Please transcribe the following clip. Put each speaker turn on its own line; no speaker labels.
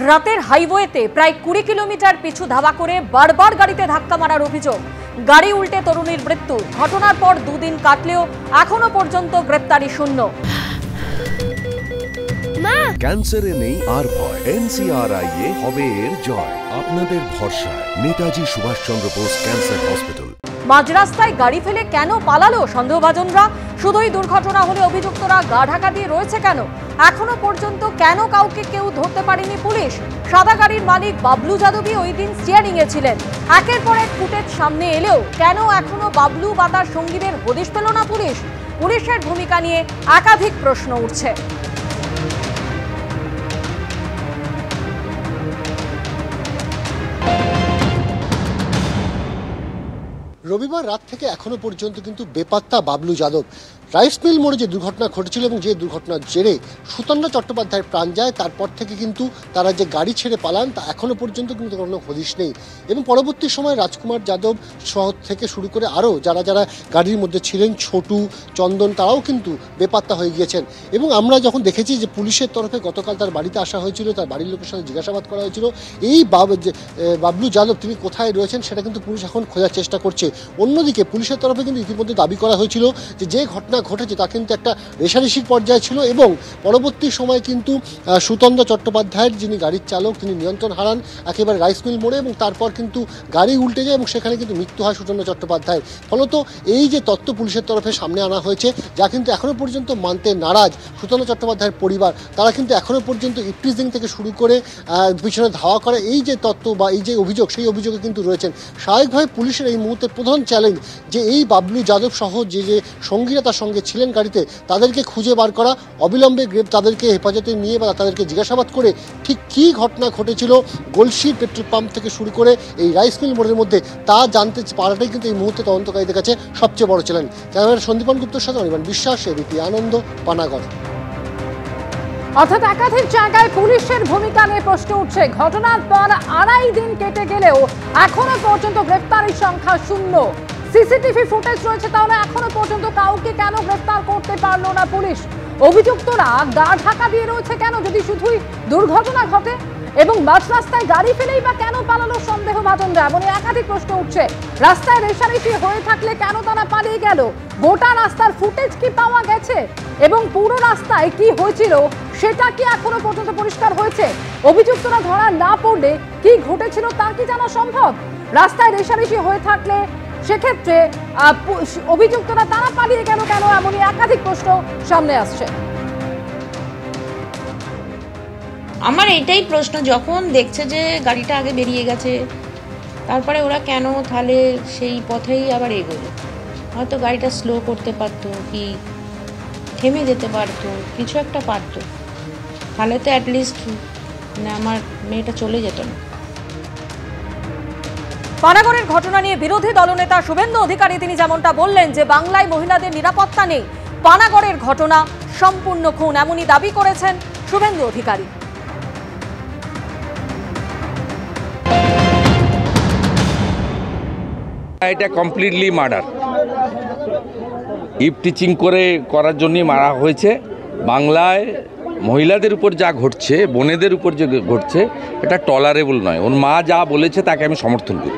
রাতের হাইওয়েতে প্রায় 20 কিলোমিটার পিছু ধাওয়া করে বারবার গাড়িতে ধাক্কা মারার অভিযোগ। গাড়ি উল্টে তরুণীর মৃত্যু। ঘটনার পর দুদিন কাটলেও এখনো পর্যন্ত গ্রেপ্তারি শূন্য।
ক্যান্সারে নেই আর ভয়, NCRI এ হবে এর জয়। আপনাদের ভরসা নেতাজি সুভাষচন্দ্র বোস ক্যান্সার হসপিটাল।
মাঝ রাস্তায় গাড়ি ফেলে কেন পালালো সন্দেহভাজনরা? শুধুই দুর্ঘটনা হলে অভিযুক্তরা গা ঢাকা দিয়ে রয়েছে কেন? এখনো পর্যন্ত কেন কাউকে কেউ ধরতে পারেনি পুলিশ? সাদা গাড়ির মালিক বাবলু যাদবই ওই দিন স্টিয়ারিং এ ছিলেন। একের পর এক ফুটেজ সামনে এলেও কেন এখনো বাবলু বা তার সঙ্গীদের হদিশ পেল না পুলিশ? পুলিশের ভূমিকা নিয়ে একাধিক প্রশ্ন উঠছে।
রবিবার রাত থেকে এখনো পর্যন্ত কিন্তু বেপাত্তা বাবলু যাদব। রাইস মিল মোড়ে যে দুর্ঘটনা ঘটেছিল এবং যে দুর্ঘটনার জেরে সুতন্দ্রা চট্টোপাধ্যায়ের প্রাণ যায়, তারপর থেকে কিন্তু তারা যে গাড়ি ছেড়ে পালান তা এখনো পর্যন্ত কিন্তু কোনো হদিশ নেই। এবং পরবর্তী সময় রাজকুমার যাদব শহর থেকে শুরু করে আরও যারা যারা গাড়ির মধ্যে ছিলেন, ছোটু, চন্দন, তারাও কিন্তু বেপাত্তা হয়ে গিয়েছেন। এবং আমরা যখন দেখেছি যে পুলিশের তরফে গতকাল তার বাড়িতে আসা হয়েছিল, তার বাড়ির লোকের সাথে জিজ্ঞাসাবাদ করা হয়েছিল এই বাবলু যাদব তিনি কোথায় রয়েছেন সেটা কিন্তু পুলিশ এখন খোঁজার চেষ্টা করছে। অন্যদিকে পুলিশের তরফে কিন্তু ইতিমধ্যে দাবি করা হয়েছিল যে ঘটনা ঘটেছে তা কিন্তু একটা রেষারেষির পর্যায়ে ছিল এবং পরবর্তী সময় কিন্তু সুতন্দ্রা চট্টোপাধ্যায়ের যিনি গাড়ির চালক তিনি নিয়ন্ত্রণ হারান একেবারে রাইস মিল মোড়ে এবং তারপর কিন্তু গাড়ি উল্টে যায় এবং সেখানে কিন্তু মৃত্যু হয় সুতন্দ্রা চট্টোপাধ্যায়ের। ফলত এই যে তথ্য পুলিশের তরফে সামনে আনা হয়েছে, যা কিন্তু এখনো পর্যন্ত মানতে নারাজ সুতন্দ্রা চট্টোপাধ্যায়ের পরিবার, তারা কিন্তু এখনো পর্যন্ত ইপটিজিং থেকে শুরু করে পিছনে ধাওয়া করে এই যে তথ্য বা এই যে অভিযোগ, সেই অভিযোগে কিন্তু রয়েছেন। স্বাভাবিকভাবে পুলিশের এই মুহূর্তে প্রধান চ্যালেঞ্জ যে এই বাবলু যাদব সহ যে সঙ্গীরা তার সঙ্গে ছিলেন গাড়িতে, তাদেরকে খুঁজে বার করা, অবিলম্বে তাদেরকে হেফাজতে নিয়ে বা তাদেরকে জিজ্ঞাসাবাদ করে ঠিক কী ঘটনা ঘটেছিল গলসির পেট্রোল পাম্প থেকে শুরু করে এই রাইস মিল মোড়ের মধ্যে তা জানতে পারাটাই কিন্তু এই মুহূর্তে তদন্তকারীদের কাছে সবচেয়ে বড় চ্যালেঞ্জ। ক্যামেরার সন্দীপন গুপ্তর সাথে অনির্বাণ বিশ্বাস, এবিপি আনন্দ, পানাগড়।
অর্থাৎ একাধিক জায়গায় পুলিশের ভূমিকা নিয়ে প্রশ্ন উঠছে। ঘটনার পর 2.5 দিন কেটে গেলেও এখনো পর্যন্ত গ্রেফতারির সংখ্যা শূন্য। সিসিটিভি ফুটেজ রয়েছে, তাহলে এখনো পর্যন্ত কাউকে কেন গ্রেফতার করতে পারলো না পুলিশ? অভিযুক্তরা গা ঢাকা দিয়ে রয়েছে কেন যদি শুধুই দুর্ঘটনা ঘটে? এবং মাঝ রাস্তায় গাড়ি ফেলেই বা কেন পালালো সন্দেহভাজনরা? এমনই একাধিক প্রশ্ন উঠছে। রাস্তায় রেষারেষি হয়ে থাকলে কেন তারা পালিয়ে গেল? গোটা রাস্তার ফুটেজ কি পাওয়া গেছে? এবং পুরো রাস্তায় কি হয়েছিল সেটা কি এখনো পর্যন্ত পরিষ্কার হয়েছে? অভিযুক্তরা ধরা না পড়লে কি ঘটেছিল তা কি জানা সম্ভব? রাস্তায় রেষারেষি হয়ে থাকলে সেক্ষেত্রে অভিযুক্তরা তারা পালিয়ে গেল কেন? এমনই একাধিক প্রশ্ন সামনে আসছে।
আমার এটাই প্রশ্ন, যখন দেখছে যে গাড়িটা আগে বেরিয়ে গেছে তারপরে ওরা কেন তাহলে সেই পথেই আবার এগোলো? হয়তো গাড়িটা স্লো করতে পারতো, কি থেমে যেতে পারতো, কিছু একটা পারতো, তাহলে তো অ্যাটলিস্ট আমার মেয়েটা চলে যেত না।
পানাগড়ের ঘটনা নিয়ে বিরোধী দলনেতা শুভেন্দু অধিকারী তিনি যেমনটা বললেন যে বাংলায় মহিলাদের নিরাপত্তা নেই, পানাগড়ের ঘটনা সম্পূর্ণ খুন, এমনই দাবি করেছেন শুভেন্দু অধিকারী।
এটা কমপ্লিটলি মার্ডার, ইপটিচিং করার জন্যই মারা হয়েছে। বাংলায় মহিলাদের উপর যা ঘটছে, বোনেদের উপর যে ঘটছে, এটা টলারেবল নয়। ওর মা যা বলেছে তাকে আমি সমর্থন করি।